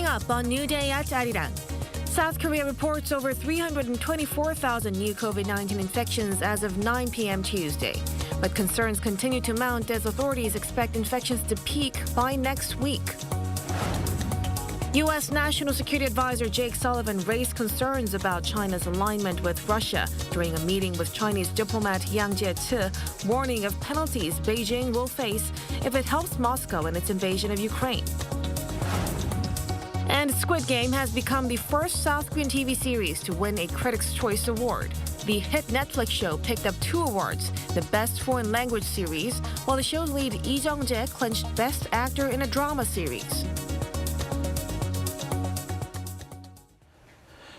Coming up on New Day at Arirang. South Korea reports over 324,000 new COVID-19 infections as of 9 p.m. Tuesday. But concerns continue to mount as authorities expect infections to peak by next week. U.S. National Security Advisor Jake Sullivan raised concerns about China's alignment with Russia during a meeting with Chinese diplomat Yang Jiechi, warning of penalties Beijing will face if it helps Moscow in its invasion of Ukraine. And Squid Game has become the first South Korean TV series to win a Critics' Choice Award. The hit Netflix show picked up 2 awards, the Best Foreign Language Series, while the show's lead Lee Jung-jae clinched Best Actor in a Drama Series.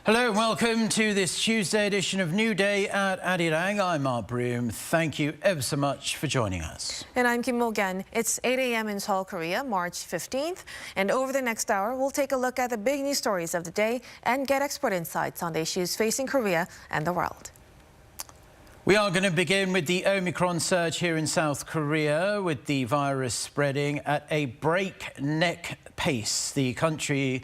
Hello and welcome to this Tuesday edition of New Day at Arirang. I'm Mark Broom. Thank you ever so much for joining us. And I'm Kim Mo-gan. It's 8 a.m. in Seoul, Korea, March 15th. And over the next hour, we'll take a look at the big news stories of the day and get expert insights on the issues facing Korea and the world. We are going to begin with the Omicron surge here in South Korea, with the virus spreading at a breakneck pace. The country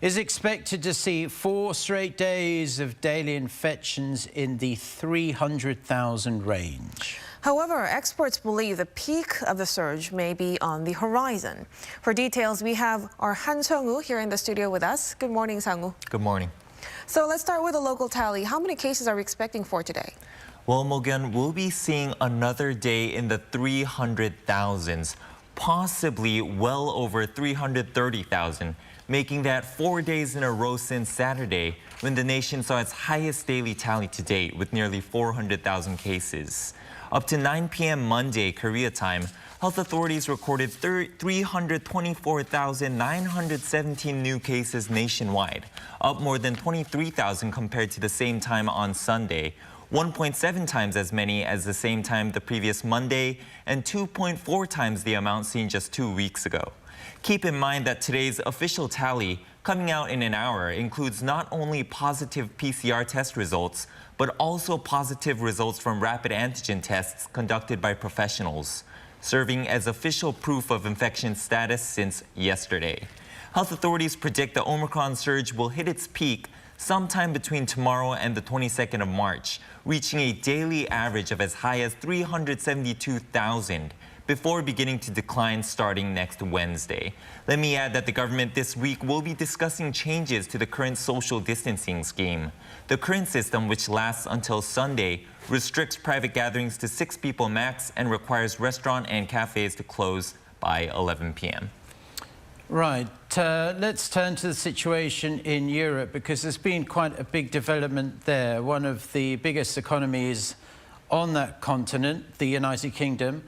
is expected to see 4 straight days of daily infections in the 300,000 range. However, experts believe the peak of the surge may be on the horizon. For details, we have our Han Sung-woo here in the studio with us. Good morning, Sung-woo. Good morning. So let's start with a local tally. How many cases are we expecting for today? Well, Mo-gan, we'll be seeing another day in the 300,000s, possibly well over 330,000. Making that 4 days in a row since Saturday, when the nation saw its highest daily tally to date with nearly 400,000 cases. Up to 9 p.m. Monday, Korea time, health authorities recorded 324,917 new cases nationwide, up more than 23,000 compared to the same time on Sunday, 1.7 times as many as the same time the previous Monday, and 2.4 times the amount seen just 2 weeks ago. Keep in mind that today's official tally, coming out in an hour, includes not only positive PCR test results, but also positive results from rapid antigen tests conducted by professionals, serving as official proof of infection status since yesterday. Health authorities predict the Omicron surge will hit its peak sometime between tomorrow and the 22nd of March, reaching a daily average of as high as 372,000. Before beginning to decline starting next Wednesday. Let me add that the government this week will be discussing changes to the current social distancing scheme. The current system, which lasts until Sunday, restricts private gatherings to 6 people max and requires restaurant and cafes to close by 11 p.m. Right, let's turn to the situation in Europe, because there's been quite a big development there. One of the biggest economies on that continent, the United Kingdom,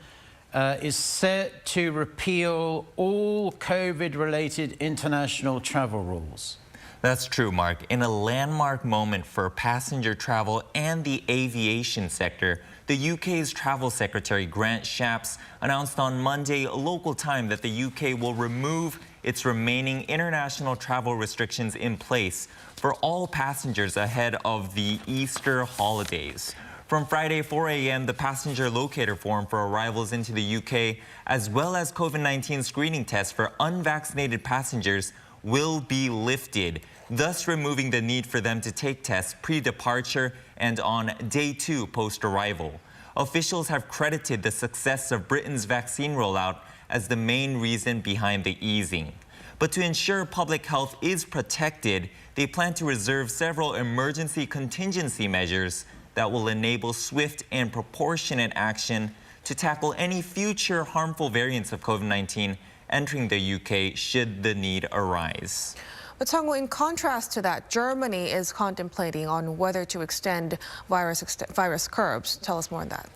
is set to repeal all COVID-related international travel rules. That's true, Mark. In a landmark moment for passenger travel and the aviation sector, the UK's Travel Secretary Grant Shapps announced on Monday local time that the UK will remove its remaining international travel restrictions in place for all passengers ahead of the Easter holidays. From Friday 4 a.m., the passenger locator form for arrivals into the UK, as well as COVID-19 screening tests for unvaccinated passengers, will be lifted, thus removing the need for them to take tests pre-departure and on day 2 post-arrival. Officials have credited the success of Britain's vaccine rollout as the main reason behind the easing. But to ensure public health is protected, they plan to reserve several emergency contingency measures that will enable swift and proportionate action to tackle any future harmful variants of COVID-19 entering the UK should the need arise. But Sung-woo, in contrast to that, Germany is contemplating on whether to extend virus curbs. Tell us more on that.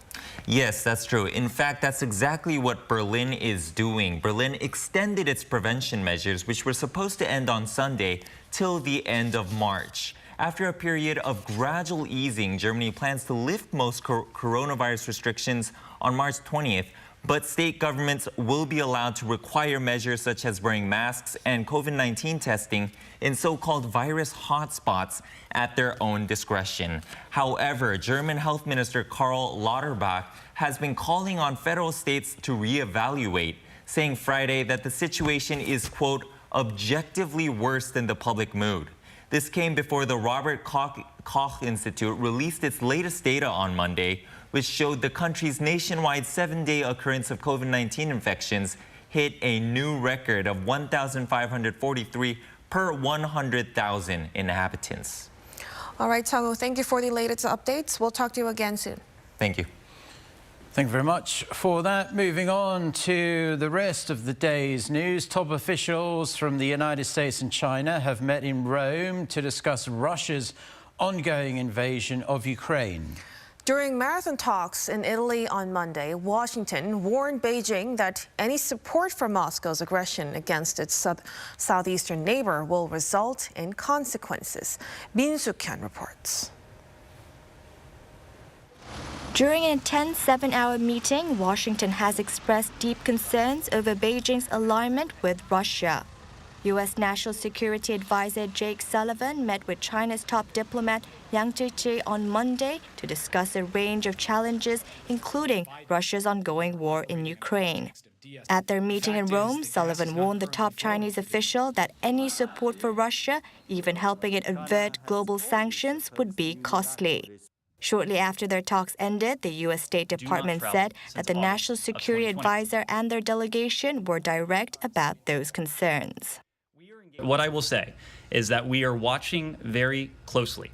Yes, that's true. In fact, that's exactly what Berlin is doing. Berlin extended its prevention measures, which were supposed to end on Sunday, till the end of March. After a period of gradual easing, Germany plans to lift most coronavirus restrictions on March 20th, but state governments will be allowed to require measures such as wearing masks and COVID-19 testing in so-called virus hotspots at their own discretion. However, German Health Minister Karl Lauterbach has been calling on federal states to reevaluate, saying Friday that the situation is, quote, objectively worse than the public mood. This came before the Robert Koch Institute released its latest data on Monday, which showed the country's nationwide 7-day occurrence of COVID-19 infections hit a new record of 1,543 per 100,000 inhabitants. All right, Tongui, thank you for the latest updates. We'll talk to you again soon. Thank you. Thank you very much for that. Moving on to the rest of the day's news. Top officials from the United States and China have met in Rome to discuss Russia's ongoing invasion of Ukraine. During marathon talks in Italy on Monday, Washington warned Beijing that any support for Moscow's aggression against its southeastern neighbor will result in consequences. Yoon Suk-yeol reports. During an intense 7-hour meeting, Washington has expressed deep concerns over Beijing's alignment with Russia. U.S. National Security Advisor Jake Sullivan met with China's top diplomat Yang Jiechi on Monday to discuss a range of challenges, including Russia's ongoing war in Ukraine. At their meeting in Rome, Sullivan warned the top Chinese official that any support for Russia, even helping it avert global sanctions, would be costly. Shortly after their talks ended, the U.S. State Department said that the National Security Advisor and their delegation were direct about those concerns. What I will say is that we are watching very closely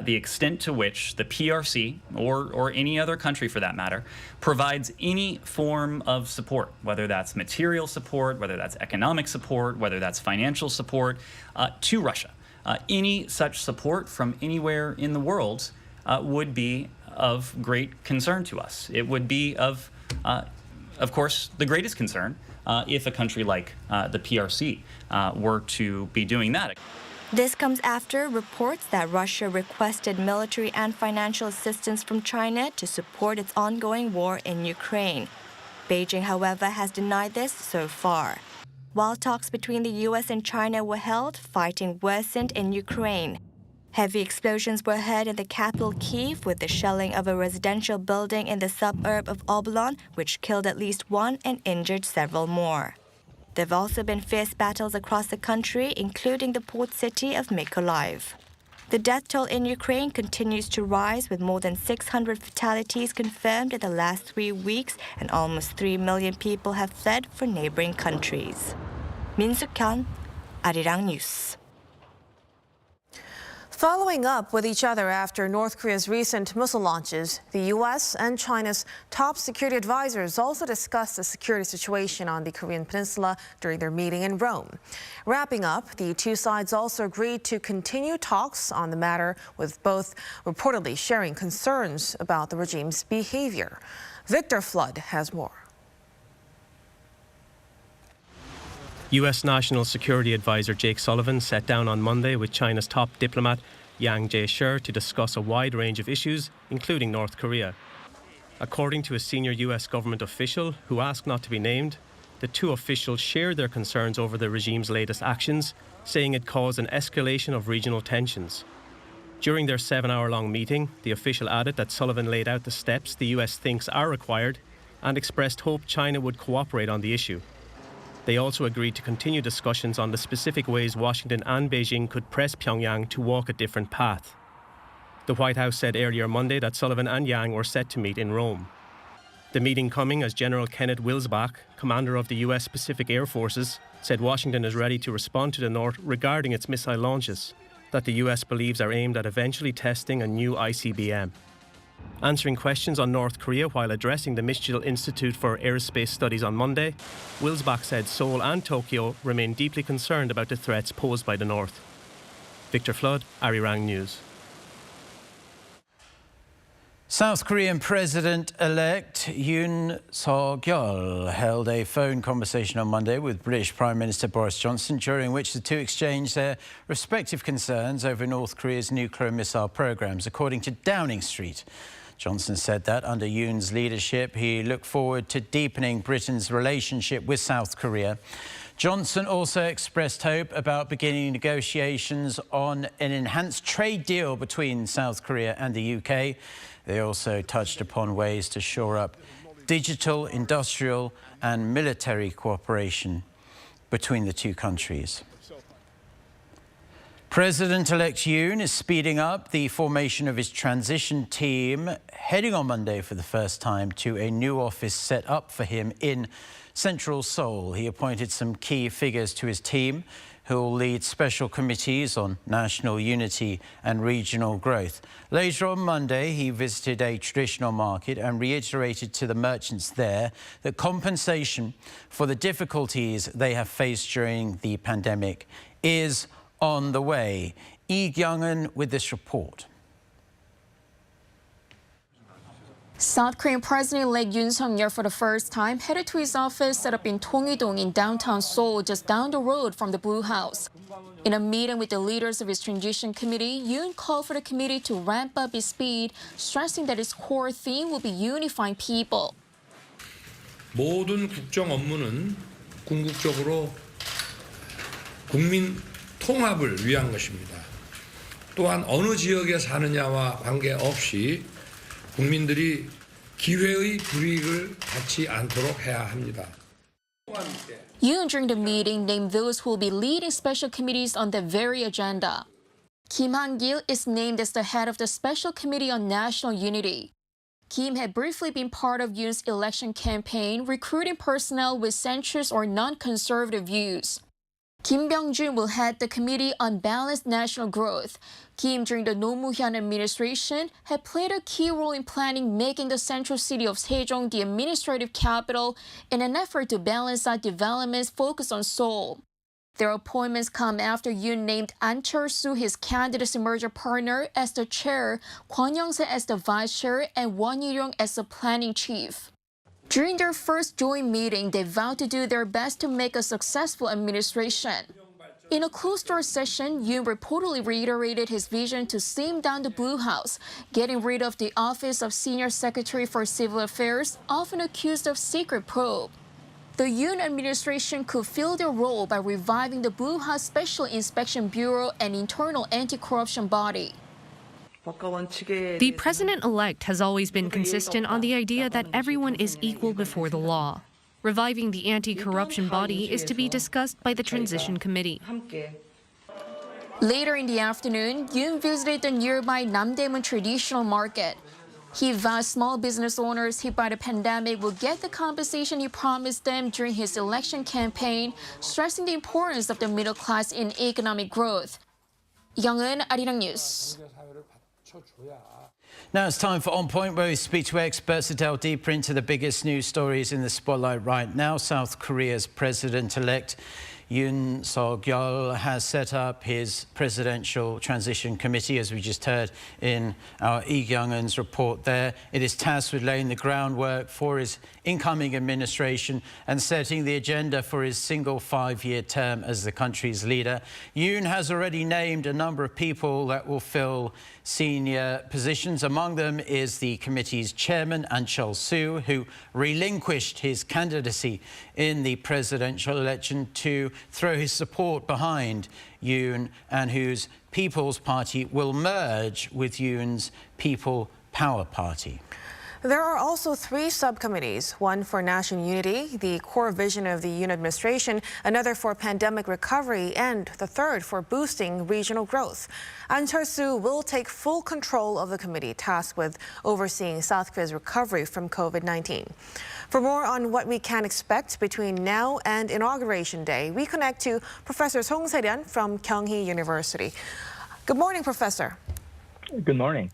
the extent to which the PRC, or any other country for that matter, provides any form of support, whether that's material support, whether that's economic support, whether that's financial support, to Russia. Any such support from anywhere in the world would be of great concern to us. It would be of course, the greatest concern if a country like the PRC were to be doing that. This comes after reports that Russia requested military and financial assistance from China to support its ongoing war in Ukraine. Beijing, however, has denied this so far. While talks between the U.S. and China were held, fighting worsened in Ukraine. Heavy explosions were heard in the capital Kyiv with the shelling of a residential building in the suburb of Oblon, which killed at least one and injured several more. There have also been fierce battles across the country, including the port city of Mykolaiv. The death toll in Ukraine continues to rise, with more than 600 fatalities confirmed in the last 3 weeks, and almost 3 million people have fled for neighboring countries. Yoon Suk-yeol, Arirang News. Following up with each other after North Korea's recent missile launches, the U.S. and China's top security advisors also discussed the security situation on the Korean peninsula during their meeting in Rome. Wrapping up, the two sides also agreed to continue talks on the matter, with both reportedly sharing concerns about the regime's behavior. Victor Flood has more. U.S. National Security Advisor Jake Sullivan sat down on Monday with China's top diplomat Yang Jiechi to discuss a wide range of issues, including North Korea. According to a senior U.S. government official who asked not to be named, the two officials shared their concerns over the regime's latest actions, saying it caused an escalation of regional tensions. During their 7-hour-long meeting, the official added that Sullivan laid out the steps the U.S. thinks are required and expressed hope China would cooperate on the issue. They also agreed to continue discussions on the specific ways Washington and Beijing could press Pyongyang to walk a different path. The White House said earlier Monday that Sullivan and Yang were set to meet in Rome. The meeting coming as General Kenneth Wilsbach, commander of the U.S. Pacific Air Forces, said Washington is ready to respond to the North regarding its missile launches, that the U.S. believes are aimed at eventually testing a new ICBM. Answering questions on North Korea while addressing the Mitchell Institute for Aerospace Studies on Monday, Wilsbach said Seoul and Tokyo remain deeply concerned about the threats posed by the North. Victor Flood, Arirang News. South Korean President-elect Yoon Suk-yeol held a phone conversation on Monday with British Prime Minister Boris Johnson, during which the two exchanged their respective concerns over North Korea's nuclear missile programs, according to Downing Street. Johnson said that under Yoon's leadership, he looked forward to deepening Britain's relationship with South Korea. Johnson also expressed hope about beginning negotiations on an enhanced trade deal between South Korea and the UK. They also touched upon ways to shore up digital, industrial and military cooperation between the two countries. President-elect Yoon is speeding up the formation of his transition team, heading on Monday for the first time to a new office set up for him in central Seoul. He appointed some key figures to his team who will lead special committees on national unity and regional growth. Later on Monday, he visited a traditional market and reiterated to the merchants there that compensation for the difficulties they have faced during the pandemic is on the way. Lee Kyung-eun with this report. South Korean President-elect Yoon Suk-yeol for the first time headed to his office set up in Tongui-dong in downtown Seoul, just down the road from the Blue House. In a meeting with the leaders of his transition committee, Yoon called for the committee to ramp up its speed, stressing that its core theme will be unifying people. 모든 국정 업무는 궁극적으로 국민 통합을 위한 것입니다. 또한 어느 지역에 사느냐와 관계없이 국민들이 기회의 불이익을 받지 않도록 해야 합니다. Yoon, during the meeting, named those who will be leading special committees on that very agenda. Kim Han-gil is named as the head of the Special Committee on National Unity. Kim had briefly been part of Yoon's election campaign, recruiting personnel with centrist or non-conservative views. Kim Byung-jun will head the Committee on Balanced National Growth. Kim, during the Roh Moo-hyun administration, had played a key role in planning making the central city of Sejong the administrative capital in an effort to balance out developments focused on Seoul. Their appointments come after Yoon named An Chol-soo, his candidacy merger partner, as the chair, Kwon Young-se as the vice chair, and Won Yu-ryong as the planning chief. During their first joint meeting, they vowed to do their best to make a successful administration. In a closed-door session, Yoon reportedly reiterated his vision to slim down the Blue House, getting rid of the office of Senior Secretary for Civil Affairs, often accused of secret probe. The Yoon administration could fill their role by reviving the Blue House Special Inspection Bureau and internal anti-corruption body. The president-elect has always been consistent on the idea that everyone is equal before the law. Reviving the anti-corruption body is to be discussed by the transition committee. Later in the afternoon, Yoon visited the nearby Namdaemun traditional market. He vowed small business owners hit by the pandemic will get the compensation he promised them during his election campaign, stressing the importance of the middle class in economic growth. Young-eun, Arirang News. Now it's time for On Point, where we speak to experts to delve deeper into the biggest news stories in the spotlight right now. South Korea's president-elect Yoon Suk-yeol has set up his presidential transition committee, as we just heard in our Lee Kyung-eun's report there. It is tasked with laying the groundwork for his incoming administration and setting the agenda for his single 5-year term as the country's leader. Yoon has already named a number of people that will fill senior positions. Among them is the committee's chairman, An Chol-soo, who relinquished his candidacy in the presidential election to throw his support behind Yoon, and whose People's Party will merge with Yoon's People Power Party. There are also 3 subcommittees, one for national unity, the core vision of the Yoon administration, another for pandemic recovery, and the third for boosting regional growth. An Chol-soo will take full control of the committee tasked with overseeing South Korea's recovery from COVID-19. For more on what we can expect between now and Inauguration Day, we connect to Professor Song Se-ryun from Kyunghee University. Good morning, Professor. Good morning.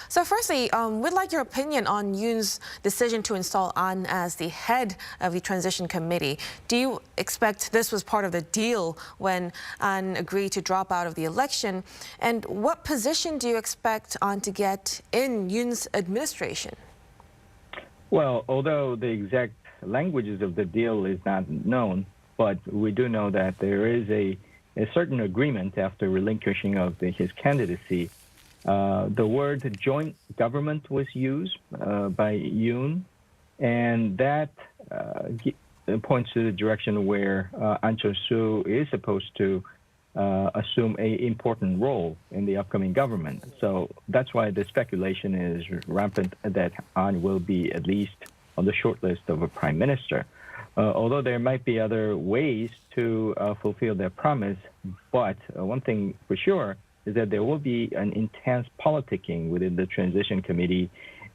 So firstly, we'd like your opinion on Yoon's decision to install An as the head of the transition committee. Do you expect this was part of the deal when An agreed to drop out of the election? And what position do you expect An to get in Yoon's administration? Well, although the exact languages of the deal is not known, but we do know that there is a certain agreement after relinquishing of his candidacy. The word joint government was used by Yoon, and that points to the direction where An Chol-soo is supposed to assume an important role in the upcoming government. So that's why the speculation is rampant that An will be at least on the short list of a prime minister. although there might be other ways to fulfill their promise, but one thing for sure is that there will be an intense politicking within the transition committee,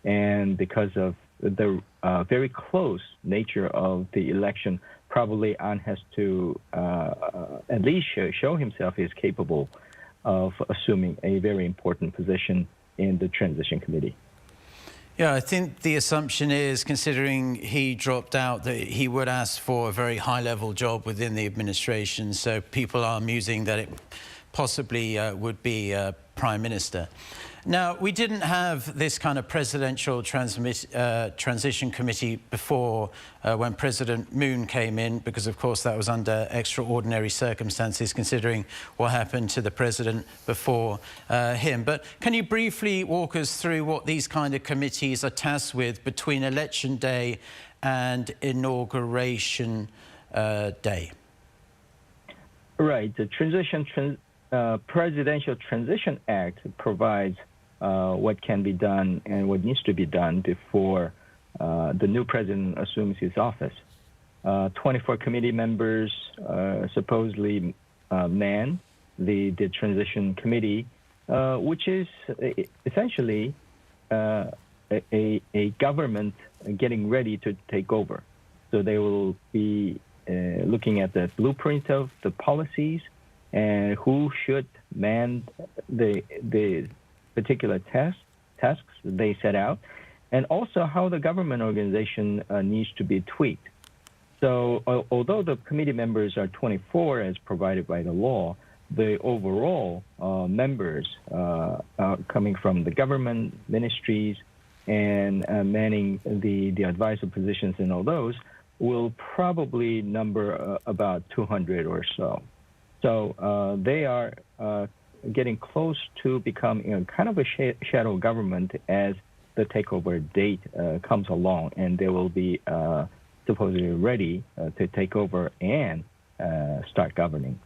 and because of the very close nature of the election, probably An has to at least show himself is capable of assuming a very important position in the transition committee. Yeah, I think the assumption is, considering he dropped out, that he would ask for a very high-level job within the administration. So people are musing that it possibly would be Prime Minister. Now, we didn't have this kind of presidential transition committee before when President Moon came in, because, of course, that was under extraordinary circumstances, considering what happened to the president before him. But can you briefly walk us through what these kind of committees are tasked with between Election Day and Inauguration Day? Right. The Presidential Transition Act provides what can be done and what needs to be done before the new president assumes his office. 24 committee members supposedly man the transition committee, which is essentially a government getting ready to take over. So they will be looking at the blueprint of the policies and who should man the particular tasks they set out, and also how the government organization needs to be tweaked. So although the committee members are 24 as provided by the law, the overall members coming from the government, ministries, and manning the advisor positions and all those will probably number about 200 or so. So they are getting close to becoming kind of a shadow government as the takeover date comes along, and they will be supposedly ready to take over and start governing.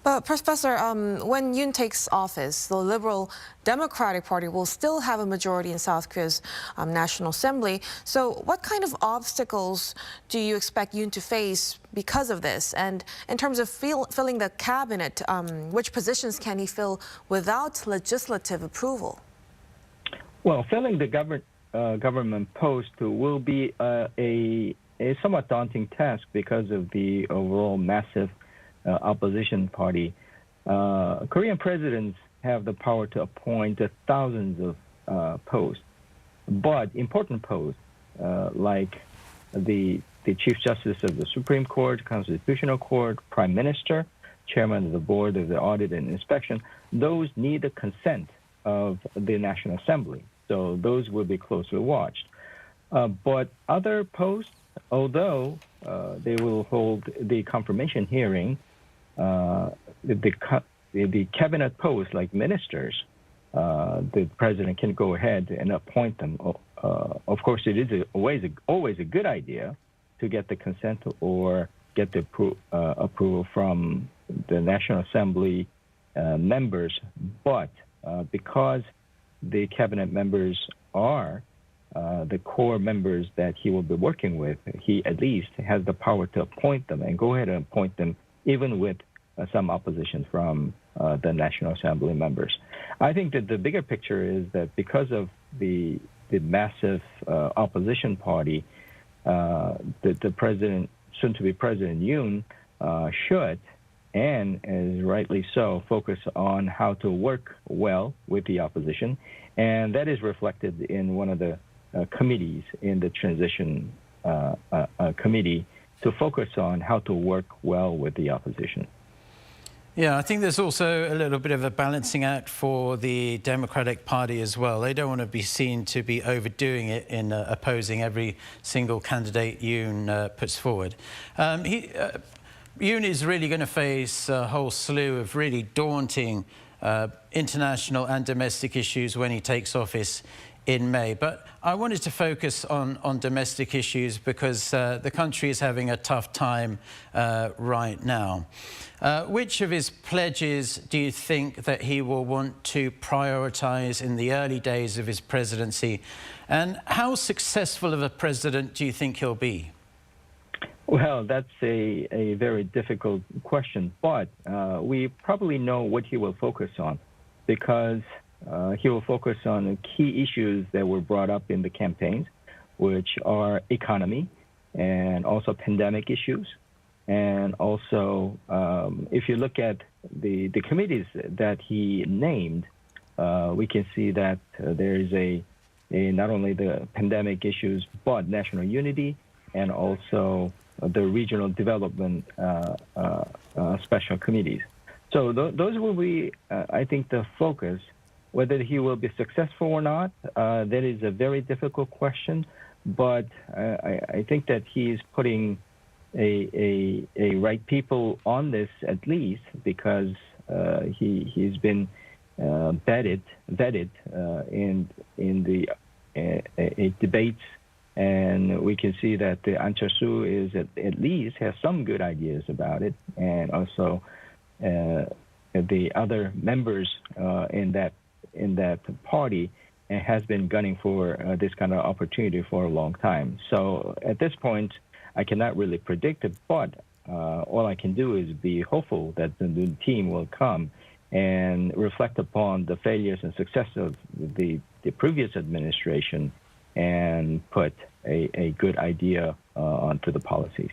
But Professor, when Yoon takes office, the Liberal Democratic Party will still have a majority in South Korea's National Assembly. So what kind of obstacles do you expect Yoon to face because of this? And in terms of filling the cabinet, which positions can he fill without legislative approval? Well, filling the government post will be a somewhat daunting task because of the overall massive opposition party. Korean presidents have the power to appoint thousands of posts, but important posts like the Chief Justice of the Supreme Court, Constitutional Court, Prime Minister, Chairman of the Board of the Audit and Inspection, those need the consent of the National Assembly. So those will be closely watched. But other posts, although they will hold the confirmation hearing, the cabinet posts like ministers, the president can go ahead and appoint them. Of course, it is always a good idea to get the consent or get the approval from the National Assembly members. But because the cabinet members are the core members that he will be working with, he at least has the power to appoint them and go ahead and appoint them even with some opposition from the National Assembly members. I think that the bigger picture is that because of the massive opposition party, the president, soon-to-be President Yoon, should, and as rightly so, focus on how to work well with the opposition, and that is reflected in one of the committees in the transition committee to focus on how to work well with the opposition. Yeah, I think there's also a little bit of a balancing act for the Democratic Party as well. They don't want to be seen to be overdoing it in opposing every single candidate Yoon puts forward. Yoon is really going to face a whole slew of really daunting international and domestic issues when he takes office in May. But I wanted to focus on domestic issues because the country is having a tough time right now. Which of his pledges do you think that he will want to prioritize in the early days of his presidency? And how successful of a president do you think he'll be? Well, that's a very difficult question, but we probably know what he will focus on because he will focus on key issues that were brought up in the campaigns, which are economy and also pandemic issues. And also, if you look at the committees that he named, we can see that there is a not only the pandemic issues, but national unity and also the regional development special committees. So those will be, I think, the focus. Whether he will be successful or not, that is a very difficult question. But I think that he is putting a right people on this at least because he's been vetted in the debates, and we can see that the Ahn Cheol-soo is at least has some good ideas about it, and also the other members in that party has been gunning for this kind of opportunity for a long time. So at this point, I cannot really predict it, but all I can do is be hopeful that the new team will come and reflect upon the failures and success of the previous administration and put a good idea onto the policies.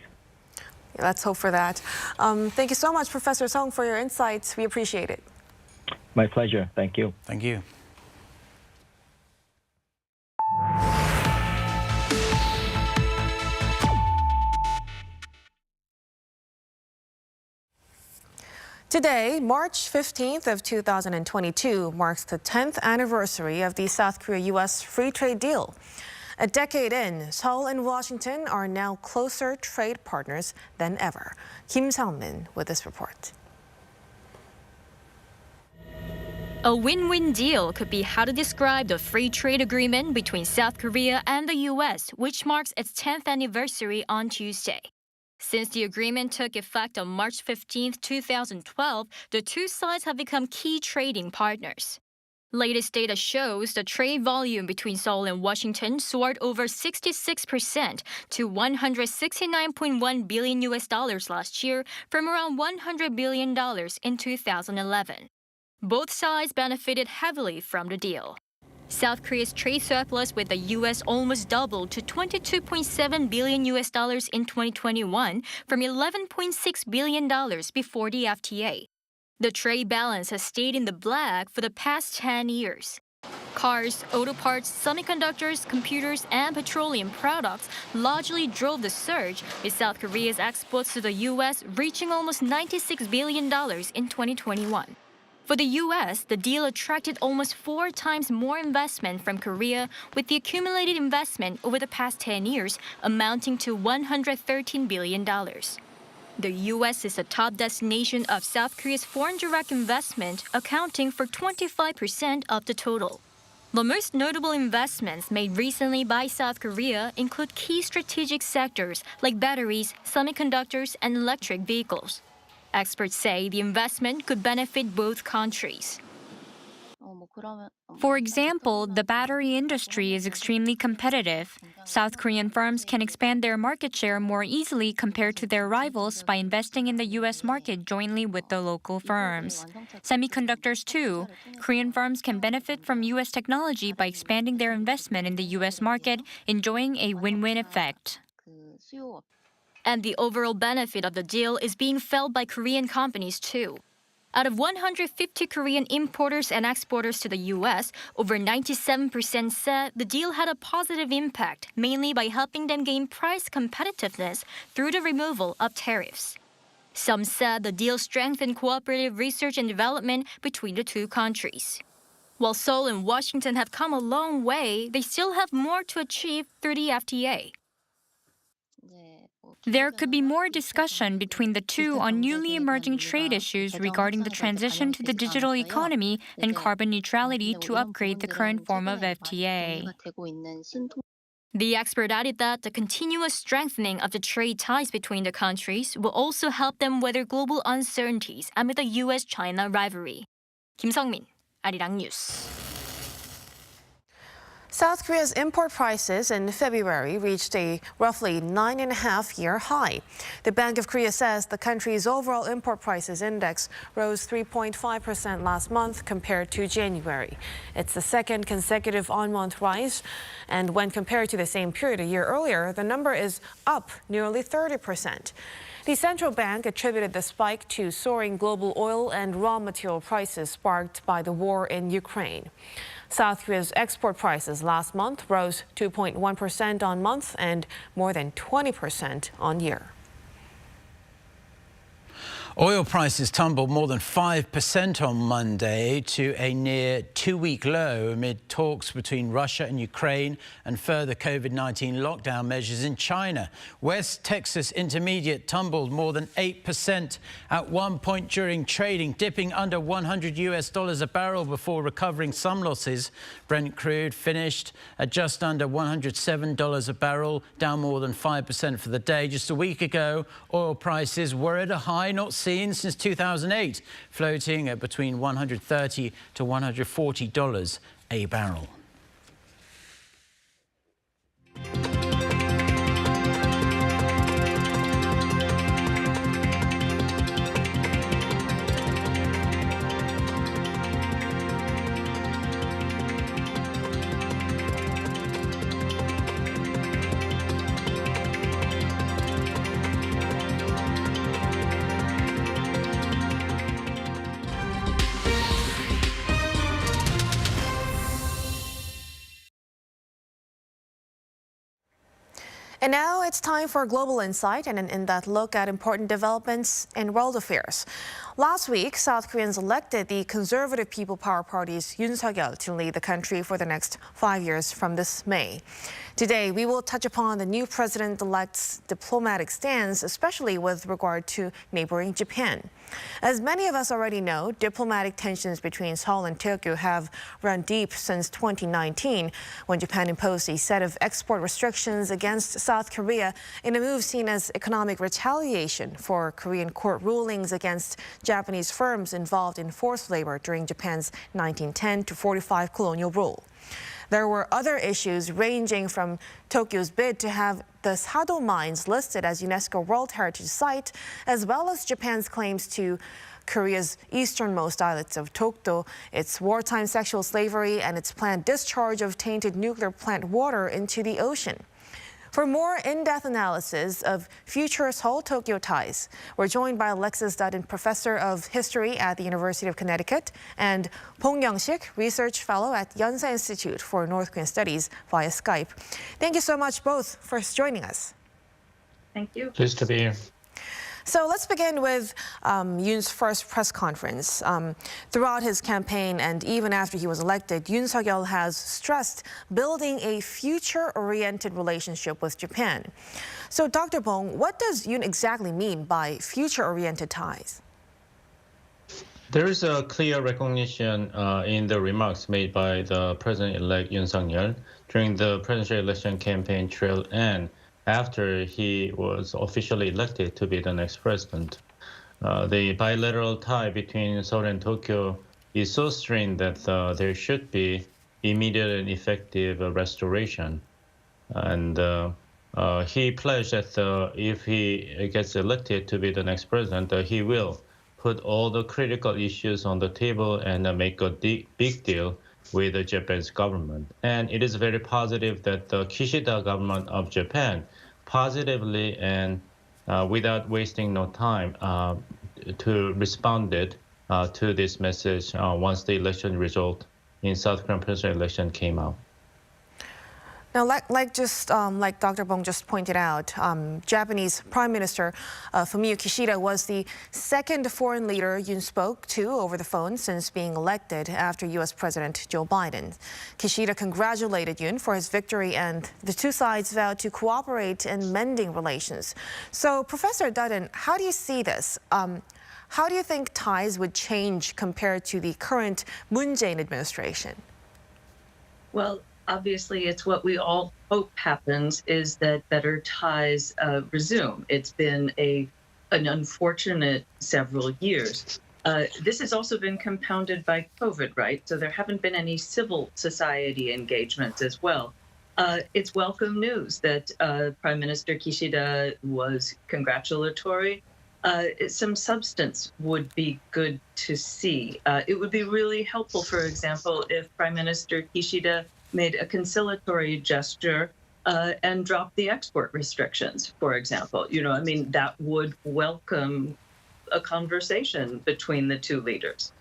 Let's hope for that. Thank you so much, Professor Song, for your insights. We appreciate it. My pleasure. Thank you. Thank you. Today, March 15th of 2022, marks the 10th anniversary of the South Korea-U.S. free trade deal. A decade in, Seoul and Washington are now closer trade partners than ever. Kim Sang-min with this report. A win-win deal could be how to describe the free trade agreement between South Korea and the U.S., which marks its 10th anniversary on Tuesday. Since the agreement took effect on March 15, 2012, the two sides have become key trading partners. Latest data shows the trade volume between Seoul and Washington soared over 66% to $169.1 billion last year from around $100 billion in 2011. Both sides benefited heavily from the deal. South Korea's trade surplus with the U.S. almost doubled to $22.7 billion in 2021 from $11.6 billion before the FTA. The trade balance has stayed in the black for the past 10 years. Cars, auto parts, semiconductors, computers, and petroleum products largely drove the surge, with South Korea's exports to the U.S. reaching almost $96 billion in 2021. For the U.S., the deal attracted almost 4 times more investment from Korea, with the accumulated investment over the past 10 years amounting to $113 billion. The U.S. is the top destination of South Korea's foreign direct investment, accounting for 25% of the total. The most notable investments made recently by South Korea include key strategic sectors like batteries, semiconductors, and electric vehicles. Experts say the investment could benefit both countries. For example, the battery industry is extremely competitive. South Korean firms can expand their market share more easily compared to their rivals by investing in the U.S. market jointly with the local firms. Semiconductors, too. Korean firms can benefit from U.S. technology by expanding their investment in the U.S. market, enjoying a win-win effect. And the overall benefit of the deal is being felt by Korean companies, too. Out of 150 Korean importers and exporters to the U.S., over 97% said the deal had a positive impact, mainly by helping them gain price competitiveness through the removal of tariffs. Some said the deal strengthened cooperative research and development between the two countries. While Seoul and Washington have come a long way, they still have more to achieve through the FTA. There could be more discussion between the two on newly emerging trade issues regarding the transition to the digital economy and carbon neutrality to upgrade the current form of FTA. The expert added that the continuous strengthening of the trade ties between the countries will also help them weather global uncertainties amid the U.S. China rivalry. Kim Sang-min, Arirang News. South Korea's import prices in February reached a roughly 9.5-year high. The Bank of Korea says the country's overall import prices index rose 3.5% last month compared to January. It's the second consecutive on-month rise, and when compared to the same period a year earlier, the number is up nearly 30%. The central bank attributed the spike to soaring global oil and raw material prices sparked by the war in Ukraine. South Korea's export prices last month rose 2.1% on month and more than 20% on year. Oil prices tumbled more than 5% on Monday to a near two-week low amid talks between Russia and Ukraine and further COVID-19 lockdown measures in China. West Texas Intermediate tumbled more than 8% at one point during trading, dipping under $100 a barrel before recovering some losses. Brent crude finished at just under $107 a barrel, down more than 5% for the day. Just a week ago, oil prices were at a high not seen since 2008, floating at between $130 to $140 a barrel. And now it's time for Global Insight and an in-depth look at important developments in world affairs. Last week, South Koreans elected the conservative People Power Party's Yoon Suk-yeol to lead the country for the next 5 years from this May. Today, we will touch upon the new president-elect's diplomatic stance, especially with regard to neighboring Japan. As many of us already know, diplomatic tensions between Seoul and Tokyo have run deep since 2019, when Japan imposed a set of export restrictions against South Korea in a move seen as economic retaliation for Korean court rulings against Japanese firms involved in forced labor during Japan's 1910 to 45 colonial rule. There were other issues ranging from Tokyo's bid to have the Sado mines listed as UNESCO World Heritage Site, as well as Japan's claims to Korea's easternmost islets of Dokdo, its wartime sexual slavery, and its planned discharge of tainted nuclear plant water into the ocean. For more in-depth analysis of future Seoul-Tokyo ties, we're joined by Alexis Dutton, Professor of History at the University of Connecticut, and Bong Young-sik, Research Fellow at Yonsei Institute for North Korean Studies via Skype. Thank you so much both for joining us. Thank you. Pleased to be here. So let's begin with Yoon's first press conference. Throughout his campaign and even after he was elected, Yoon Suk-yeol has stressed building a future-oriented relationship with Japan. So, Dr. Bong, what does Yoon exactly mean by future-oriented ties? There is a clear recognition in the remarks made by the President-elect Yoon Suk-yeol during the presidential election campaign trail and after he was officially elected to be the next president. The bilateral tie between Seoul and Tokyo is so strained that there should be immediate and effective restoration. And he pledged that if he gets elected to be the next president, he will put all the critical issues on the table and make a big deal with the Japanese government. And it is very positive that the Kishida government of Japan positively and without wasting no time to responded to this message once the election result in South Korean presidential election came out. Now, like Dr. Bong just pointed out, Japanese Prime Minister Fumio Kishida was the second foreign leader Yoon spoke to over the phone since being elected after U.S. President Joe Biden. Kishida congratulated Yoon for his victory, and the two sides vowed to cooperate in mending relations. So, Professor Dutton, how do you see this? How do you think ties would change compared to the current Moon Jae-in administration? Well, obviously, it's what we all hope happens is that better ties resume. It's been an unfortunate several years. This has also been compounded by COVID, right? So there haven't been any civil society engagements as well. It's welcome news that Prime Minister Kishida was congratulatory. Some substance would be good to see. It would be really helpful, for example, if Prime Minister Kishida made a conciliatory gesture and dropped the export restrictions, for example. I mean, that would welcome a conversation between the two leaders.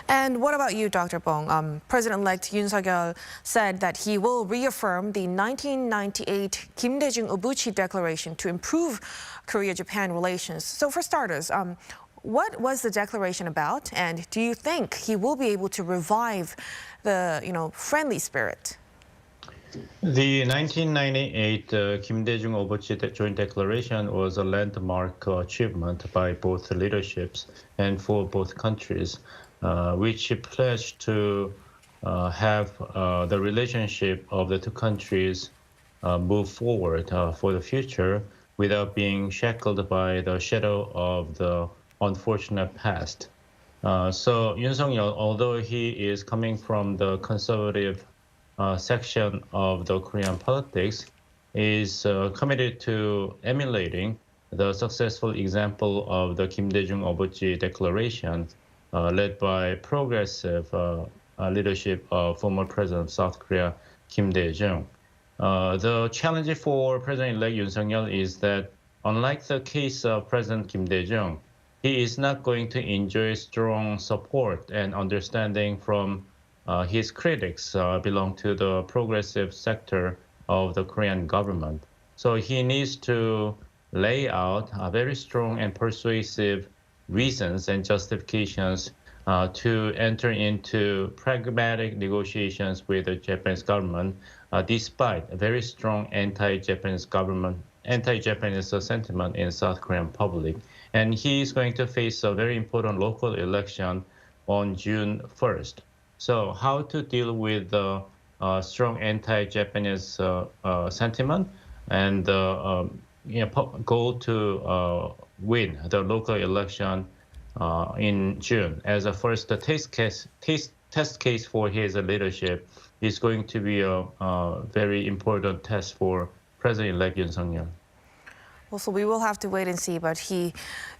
And what about you, Dr. Bong? President-elect Yoon Suk-yeol said that he will reaffirm the 1998 Kim Dae-jung-Obuchi Declaration to improve Korea-Japan relations. So for starters, what was the declaration about? And do you think he will be able to revive the, friendly spirit? The 1998 Kim Dae-jung-Obuchi Joint Declaration was a landmark achievement by both leaderships and for both countries, which pledged to have the relationship of the two countries move forward for the future without being shackled by the shadow of the unfortunate past. So Yoon Suk-yeol, although he is coming from the conservative section of the Korean politics, is committed to emulating the successful example of the Kim Dae-jung-Obuchi Declaration led by progressive leadership of former President of South Korea, Kim Dae-jung. The challenge for President-elect Yoon Suk-yeol is that, unlike the case of President Kim Dae-jung, he is not going to enjoy strong support and understanding from his critics belong to the progressive sector of the Korean government. So he needs to lay out very strong and persuasive reasons and justifications to enter into pragmatic negotiations with the Japanese government, despite a very strong anti-Japanese sentiment in South Korean public. And he is going to face a very important local election on June 1st. So how to deal with the strong anti-Japanese sentiment and goal to win the local election in June as a first test case for his leadership is going to be a very important test for President-elect Yoon Suk-yeol. Well, so we will have to wait and see, but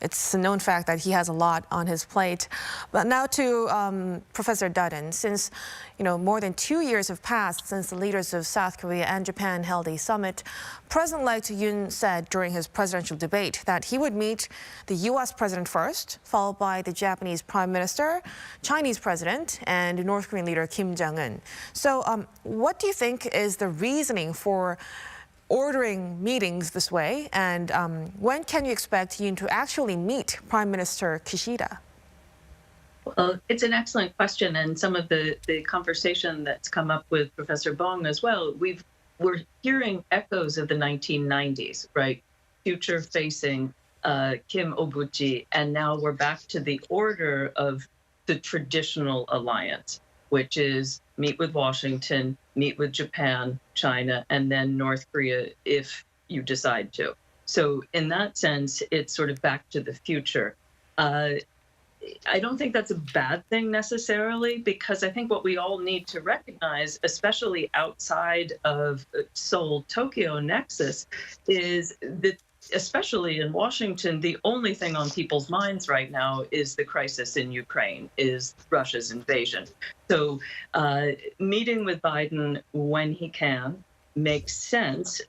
it's a known fact that he has a lot on his plate. But now to Professor Dutton, since more than 2 years have passed since the leaders of South Korea and Japan held a summit, President-elect Yoon said during his presidential debate that he would meet the U.S. president first, followed by the Japanese prime minister, Chinese president, and North Korean leader Kim Jong-un. So what do you think is the reasoning for ordering meetings this way, and when can you expect Yoon to actually meet Prime Minister Kishida? Well, it's an excellent question, and some of the conversation that's come up with Professor Bong as well, we're hearing echoes of the 1990s, right? Future-facing Kim Obuchi, and now we're back to the order of the traditional alliance, which is meet with Washington, meet with Japan, China, and then North Korea if you decide to. So in that sense, it's sort of back to the future. I don't think that's a bad thing necessarily, because I think what we all need to recognize, especially outside of Seoul-Tokyo nexus, is that especially in Washington, the only thing on people's minds right now is the crisis in Ukraine, is Russia's invasion. So meeting with Biden when he can makes sense.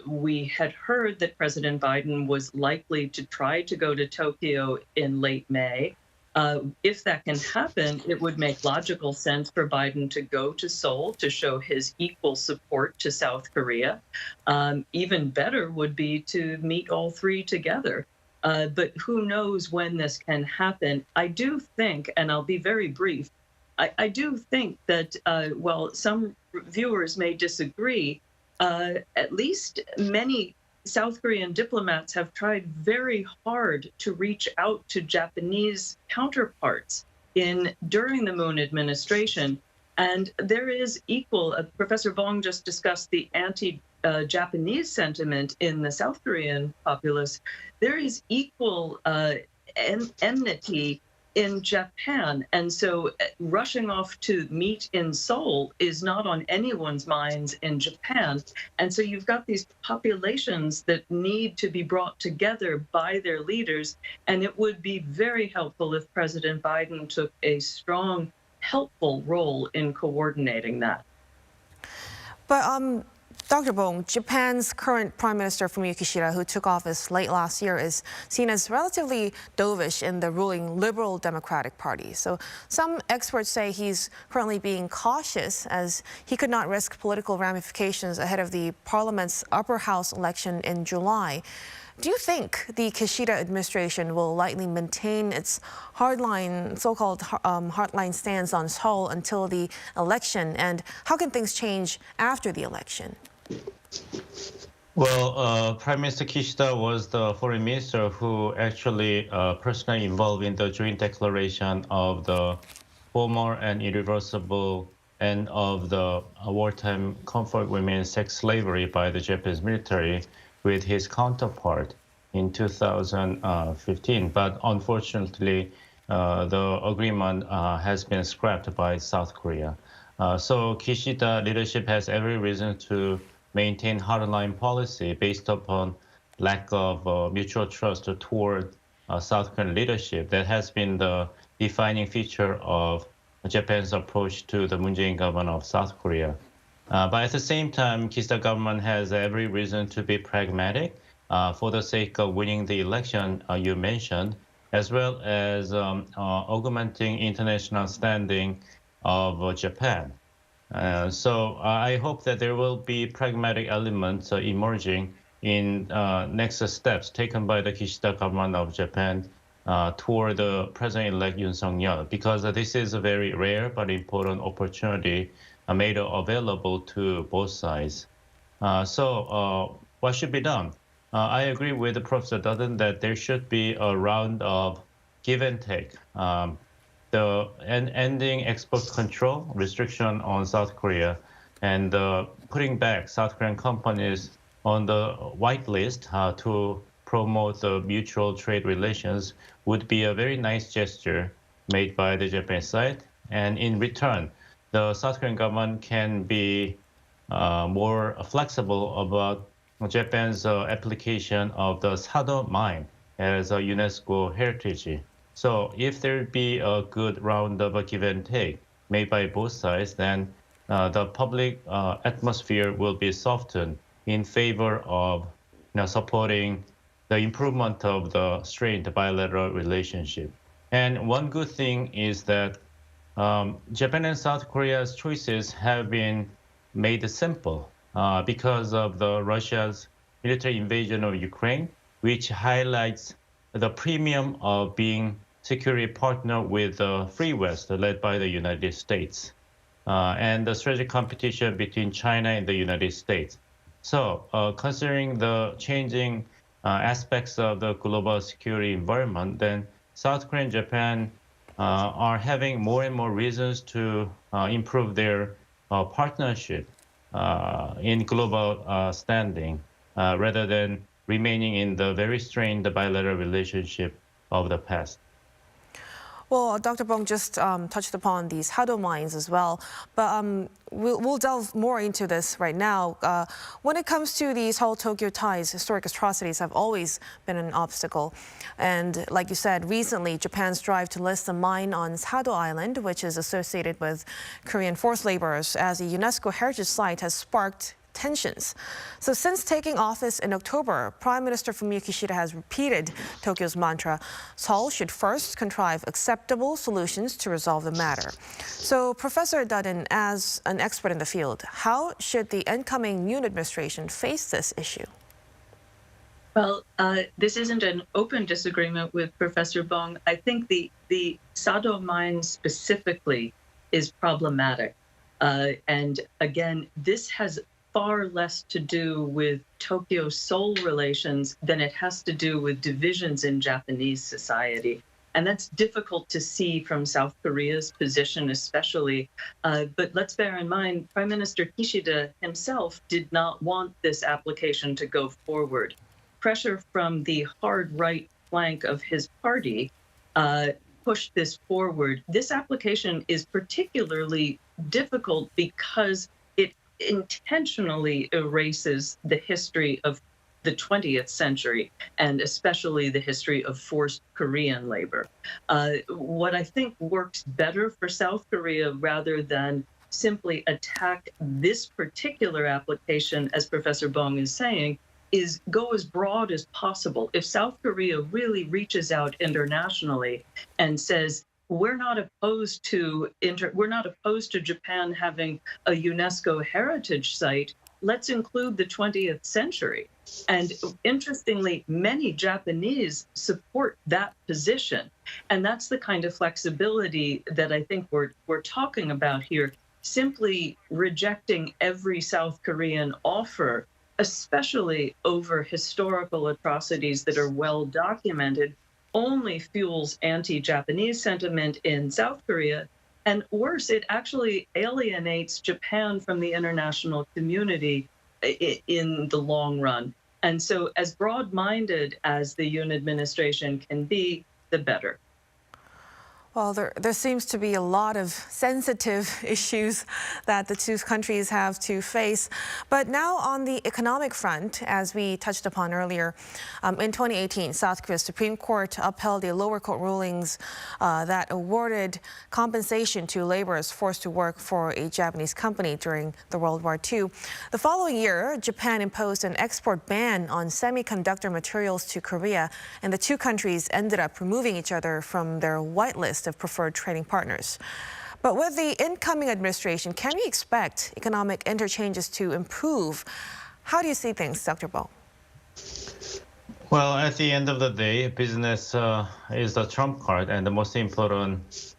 We had heard that President Biden was likely to try to go to Tokyo in late May. If that can happen, it would make logical sense for Biden to go to Seoul to show his equal support to South Korea. Even better would be to meet all three together. But who knows when this can happen? I do think, and I'll be very brief, I do think that while some viewers may disagree, at least many South Korean diplomats have tried very hard to reach out to Japanese counterparts during the Moon administration. And there is equal, Professor Bong just discussed the anti-Japanese sentiment in the South Korean populace. There is equal enmity in Japan. And so rushing off to meet in Seoul is not on anyone's minds in Japan. And so you've got these populations that need to be brought together by their leaders. And it would be very helpful if President Biden took a strong, helpful role in coordinating that. But Dr. Bong, Japan's current Prime Minister Fumio Kishida, who took office late last year, is seen as relatively dovish in the ruling Liberal Democratic Party. So some experts say he's currently being cautious as he could not risk political ramifications ahead of the parliament's upper house election in July. Do you think the Kishida administration will likely maintain its hardline, so-called hardline stance on Seoul until the election? And how can things change after the election? Well, Prime Minister Kishida was the foreign minister who actually personally involved in the joint declaration of the formal and irreversible end of the wartime conflict women's sex slavery by the Japanese military with his counterpart in 2015. But unfortunately, the agreement has been scrapped by South Korea. So Kishida leadership has every reason to maintain hardline policy based upon lack of mutual trust toward South Korean leadership. That has been the defining feature of Japan's approach to the Moon Jae-in government of South Korea. But at the same time, Kishida government has every reason to be pragmatic for the sake of winning the election you mentioned, as well as augmenting international standing of Japan. So I hope that there will be pragmatic elements emerging in next steps taken by the Kishida government of Japan toward the President-elect Yoon Suk-yeol, because this is a very rare but important opportunity made available to both sides. So what should be done? I agree with Professor Dutton that there should be a round of give and take. The ending export control restriction on South Korea and putting back South Korean companies on the white list to promote the mutual trade relations would be a very nice gesture made by the Japanese side. And in return, the South Korean government can be more flexible about Japan's application of the Sado mine as a UNESCO heritage. So if there be a good round of a give and take made by both sides, then the public atmosphere will be softened in favor of supporting the improvement of the strained bilateral relationship. And one good thing is that Japan and South Korea's choices have been made simple because of the Russia's military invasion of Ukraine, which highlights the premium of being security partner with the Free West led by the United States and the strategic competition between China and the United States. So considering the changing aspects of the global security environment, then South Korea and Japan are having more and more reasons to improve their partnership in global standing rather than remaining in the very strained bilateral relationship of the past. Well, Dr. Bong just touched upon these Hado mines as well, but we'll delve more into this right now. When it comes to these Seoul-Tokyo ties, historic atrocities have always been an obstacle. And like you said, recently, Japan's drive to list the mine on Sado Island, which is associated with Korean forced laborers as a UNESCO heritage site, has sparked tensions. So since taking office in October, Prime Minister Fumio Kishida has repeated Tokyo's mantra, Seoul should first contrive acceptable solutions to resolve the matter. So Professor Dutton, as an expert in the field, how should the incoming Yoon administration face this issue? Well, this isn't an open disagreement with Professor Bong. I think the Sado mine specifically is problematic. And again, this has far less to do with Tokyo-Seoul relations than it has to do with divisions in Japanese society. And that's difficult to see from South Korea's position especially. But let's bear in mind, Prime Minister Kishida himself did not want this application to go forward. Pressure from the hard right flank of his party pushed this forward. This application is particularly difficult because it intentionally erases the history of the 20th century, and especially the history of forced Korean labor. What I think works better for South Korea, rather than simply attack this particular application, as Professor Bong is saying, is go as broad as possible. If South Korea really reaches out internationally and says, we're not opposed to Japan having a UNESCO heritage site, let's include the 20th century. And interestingly, many Japanese support that position. And that's the kind of flexibility that I think we're talking about here. Simply rejecting every South Korean offer, especially over historical atrocities that are well documented, only fuels anti-Japanese sentiment in South Korea. And worse, it actually alienates Japan from the international community in the long run. And so as broad-minded as the Yoon administration can be, the better. Well, there seems to be a lot of sensitive issues that the two countries have to face. But now on the economic front, as we touched upon earlier, in 2018, South Korea's Supreme Court upheld the lower court rulings that awarded compensation to laborers forced to work for a Japanese company during the World War II. The following year, Japan imposed an export ban on semiconductor materials to Korea, and the two countries ended up removing each other from their whitelist of preferred trading partners. But with the incoming administration, can we expect economic interchanges to improve? How do you see things, Dr. Bong? Well, at the end of the day, business is the trump card and the most important,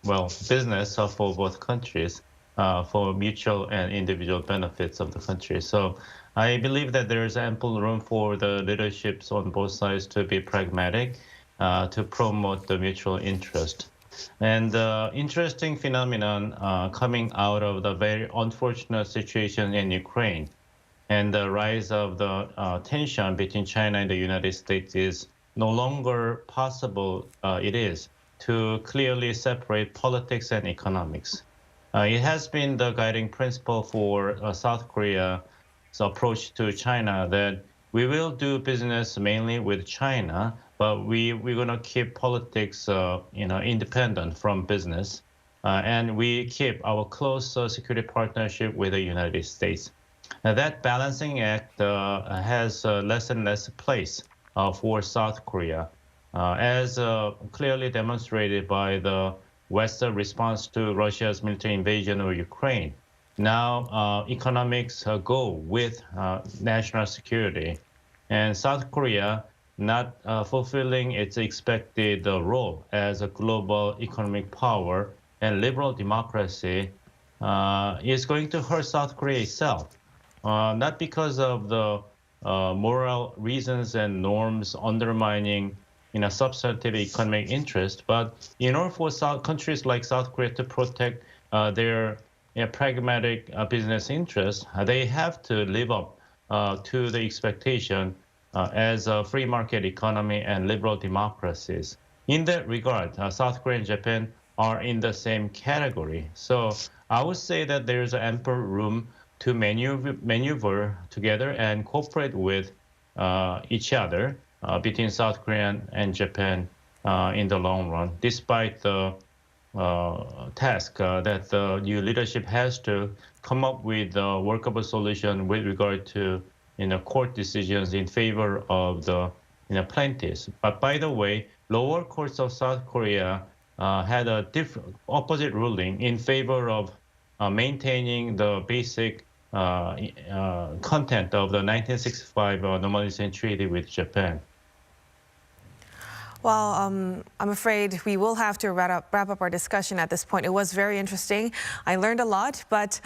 business for both countries, for mutual and individual benefits of the country. So I believe that there is ample room for the leaderships on both sides to be pragmatic, to promote the mutual interest. And interesting phenomenon coming out of the very unfortunate situation in Ukraine and the rise of the tension between China and the United States is no longer possible, it is, to clearly separate politics and economics. It has been the guiding principle for South Korea's approach to China that we will do business mainly with China, but we're going to keep politics, independent from business, and we keep our close security partnership with the United States. Now, that balancing act has less and less place for South Korea, as clearly demonstrated by the West's response to Russia's military invasion of Ukraine. Now, economics go with national security, and South Korea not fulfilling its expected role as a global economic power and liberal democracy is going to hurt South Korea itself. Not because of the moral reasons and norms undermining substantive economic interest, but in order for countries like South Korea to protect their pragmatic business interests, they have to live up to the expectation as a free market economy and liberal democracies. In that regard, South Korea and Japan are in the same category. So I would say that there's ample room to maneuver together and cooperate with each other between South Korea and Japan in the long run, despite the task that the new leadership has to come up with a workable solution with regard to court decisions in favor of the plaintiffs. But by the way, lower courts of South Korea had a opposite ruling in favor of maintaining the basic content of the 1965 Normalization Treaty with Japan. Well, I'm afraid we will have to wrap up our discussion at this point. It was very interesting. I learned a lot, but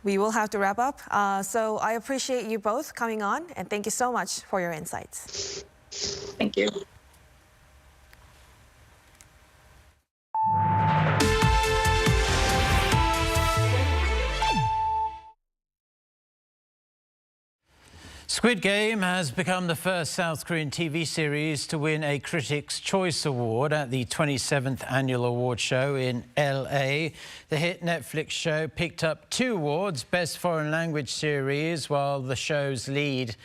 we will have to wrap up. So I appreciate you both coming on, and thank you so much for your insights. Thank you. Squid Game has become the first South Korean TV series to win a Critics' Choice Award at the 27th Annual Award Show in LA. The hit Netflix show picked up 2 awards, Best Foreign Language Series, while the show's lead,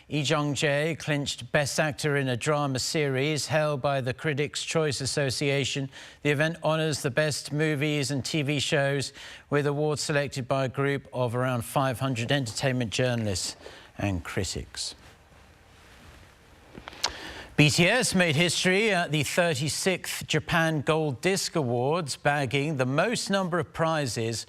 Lee Jung-jae, clinched Best Actor in a Drama Series held by the Critics' Choice Association. The event honors the best movies and TV shows with awards selected by a group of around 500 entertainment journalists and critics. BTS made history at the 36th Japan Gold Disc Awards, bagging the most number of prizes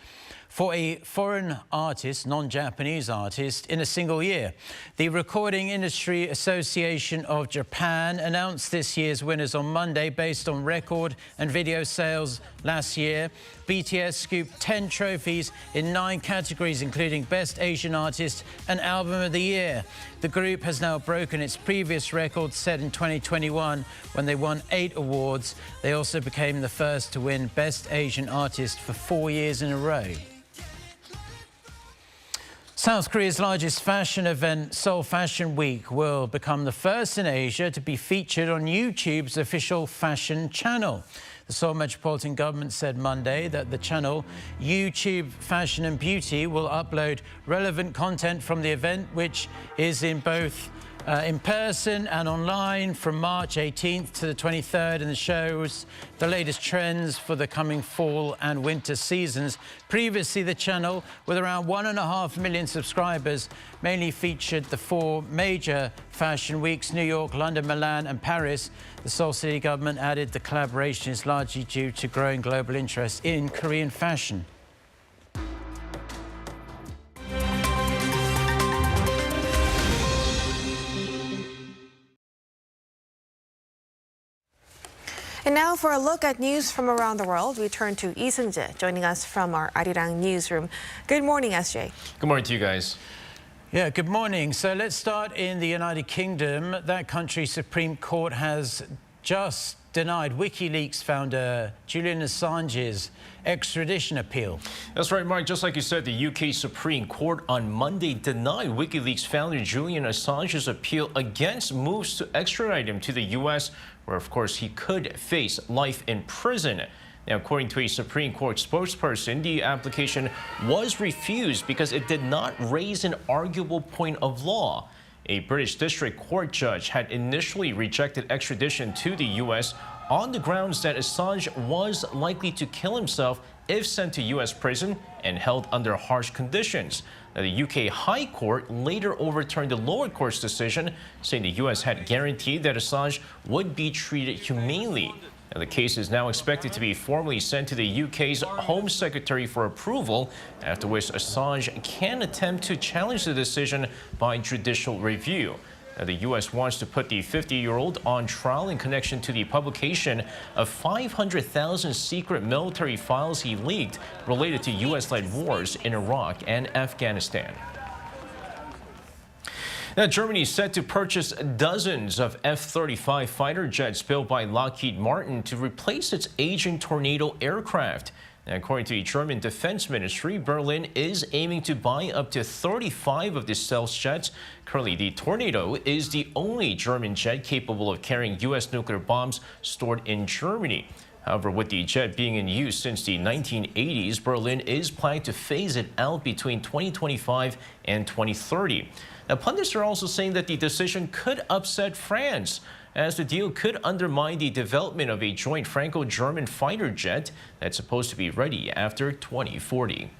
for a foreign artist, non-Japanese artist, in a single year. The Recording Industry Association of Japan announced this year's winners on Monday based on record and video sales last year. BTS scooped 10 trophies in 9 categories, including Best Asian Artist and Album of the Year. The group has now broken its previous record set in 2021 when they won 8 awards. They also became the first to win Best Asian Artist for 4 years in a row. South Korea's largest fashion event, Seoul Fashion Week, will become the first in Asia to be featured on YouTube's official fashion channel. The Seoul Metropolitan Government said Monday that the channel, YouTube Fashion and Beauty, will upload relevant content from the event, which is in both in person and online from March 18th to the 23rd, and shows the latest trends for the coming fall and winter seasons. Previously, the channel, with around 1.5 million subscribers, mainly featured the 4 major fashion weeks: New York, London, Milan and Paris. The Seoul city government added the collaboration is largely due to growing global interest in Korean fashion. And now for a look at news from around the world, we turn to Lee Seung-jae, joining us from our Arirang newsroom. Good morning, SJ. Good morning to you guys. Yeah, good morning. So let's start in the United Kingdom. That country's Supreme Court has just denied WikiLeaks founder Julian Assange's extradition appeal. That's right, Mark. Just like you said, the UK Supreme Court on Monday denied WikiLeaks founder Julian Assange's appeal against moves to extradite him to the U.S., where, of course, he could face life in prison. Now, according to a Supreme Court spokesperson, the application was refused because it did not raise an arguable point of law. A British district court judge had initially rejected extradition to the U.S. on the grounds that Assange was likely to kill himself if sent to U.S. prison and held under harsh conditions. Now, the UK High Court later overturned the lower court's decision, saying the U.S. had guaranteed that Assange would be treated humanely. Now, the case is now expected to be formally sent to the UK's Home Secretary for approval, after which Assange can attempt to challenge the decision by judicial review. Now, the U.S. wants to put the 50-year-old on trial in connection to the publication of 500,000 secret military files he leaked related to U.S.-led wars in Iraq and Afghanistan. Now, Germany is set to purchase dozens of F-35 fighter jets built by Lockheed Martin to replace its aging Tornado aircraft. Now, according to the German Defense Ministry, Berlin is aiming to buy up to 35 of the stealth jets. Currently, the Tornado is the only German jet capable of carrying U.S. nuclear bombs stored in Germany. However, with the jet being in use since the 1980s, Berlin is planning to phase it out between 2025 and 2030. Now, pundits are also saying that the decision could upset France, as the deal could undermine the development of a joint Franco-German fighter jet that's supposed to be ready after 2040.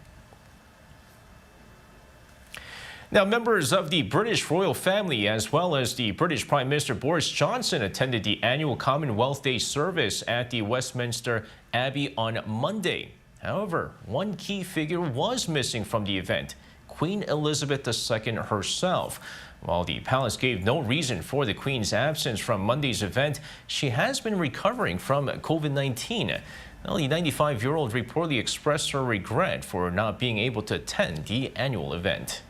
Now, members of the British royal family, as well as the British Prime Minister Boris Johnson, attended the annual Commonwealth Day service at the Westminster Abbey on Monday. However, one key figure was missing from the event: Queen Elizabeth II herself. While the palace gave no reason for the Queen's absence from Monday's event, she has been recovering from COVID-19. Well, the 95-year-old reportedly expressed her regret for not being able to attend the annual event.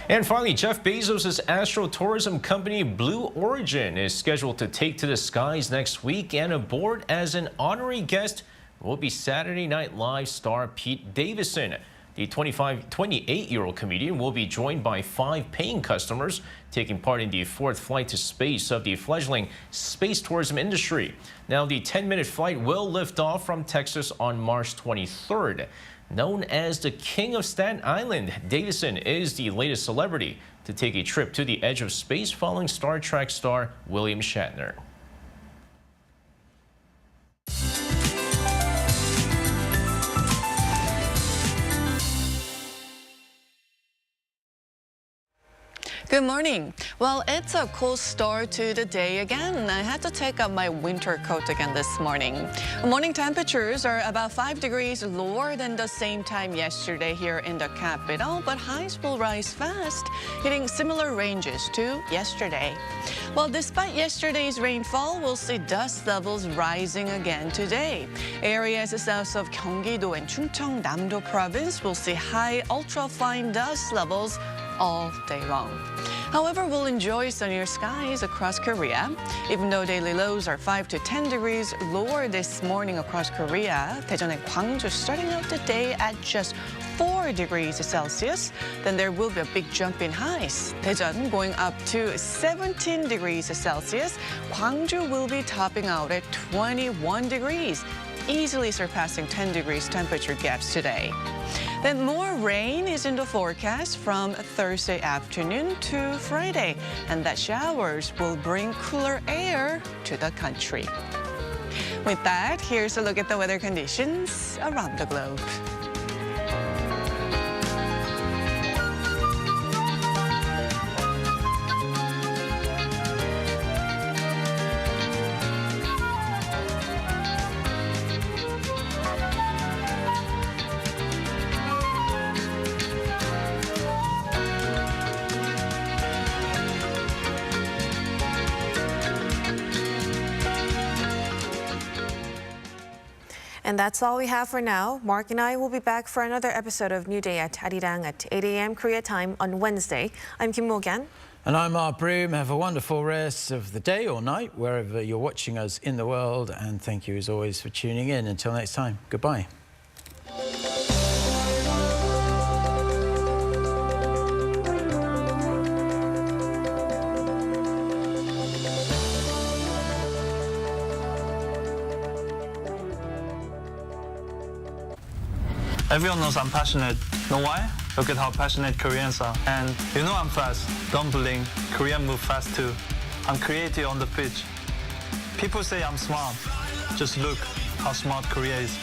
And finally, Jeff Bezos' astro-tourism company Blue Origin is scheduled to take to the skies next week, and aboard as an honorary guest will be Saturday Night Live star Pete Davidson. The 28-year-old comedian will be joined by 5 paying customers taking part in the 4th flight to space of the fledgling space tourism industry. Now, the 10-minute flight will lift off from Texas on March 23rd. Known as the King of Staten Island, Davison is the latest celebrity to take a trip to the edge of space following Star Trek star William Shatner. Good morning. Well, it's a cool start to the day again. I had to take up my winter coat again this morning. Morning temperatures are about 5 degrees lower than the same time yesterday here in the capital, but highs will rise fast, hitting similar ranges to yesterday. Well, despite yesterday's rainfall, we'll see dust levels rising again today. Areas south of Gyeonggi-do and Chungcheong-namdo province will see high ultrafine dust levels all day long. However, we'll enjoy sunnier skies across Korea. Even though daily lows are 5 to 10 degrees lower this morning across Korea, Daejeon and Gwangju starting out the day at just 4 degrees Celsius, then there will be a big jump in highs. Daejeon going up to 17 degrees Celsius. Gwangju will be topping out at 21 degrees, easily surpassing 10 degrees temperature gaps today. Then more rain is in the forecast from Thursday afternoon to Friday, and that showers will bring cooler air to the country. With that, here's a look at the weather conditions around the globe. And that's all we have for now. Mark and I will be back for another episode of New Day at Arirang at 8 a.m. Korea time on Wednesday. I'm Kim Mo-gyan. And I'm Mark Broom. Have a wonderful rest of the day or night, wherever you're watching us in the world. And thank you, as always, for tuning in. Until next time, goodbye. Everyone knows I'm passionate. Know why? Look at how passionate Koreans are. And you know I'm fast. Don't blink. Koreans move fast too. I'm creative on the pitch. People say I'm smart. Just look how smart Korea is.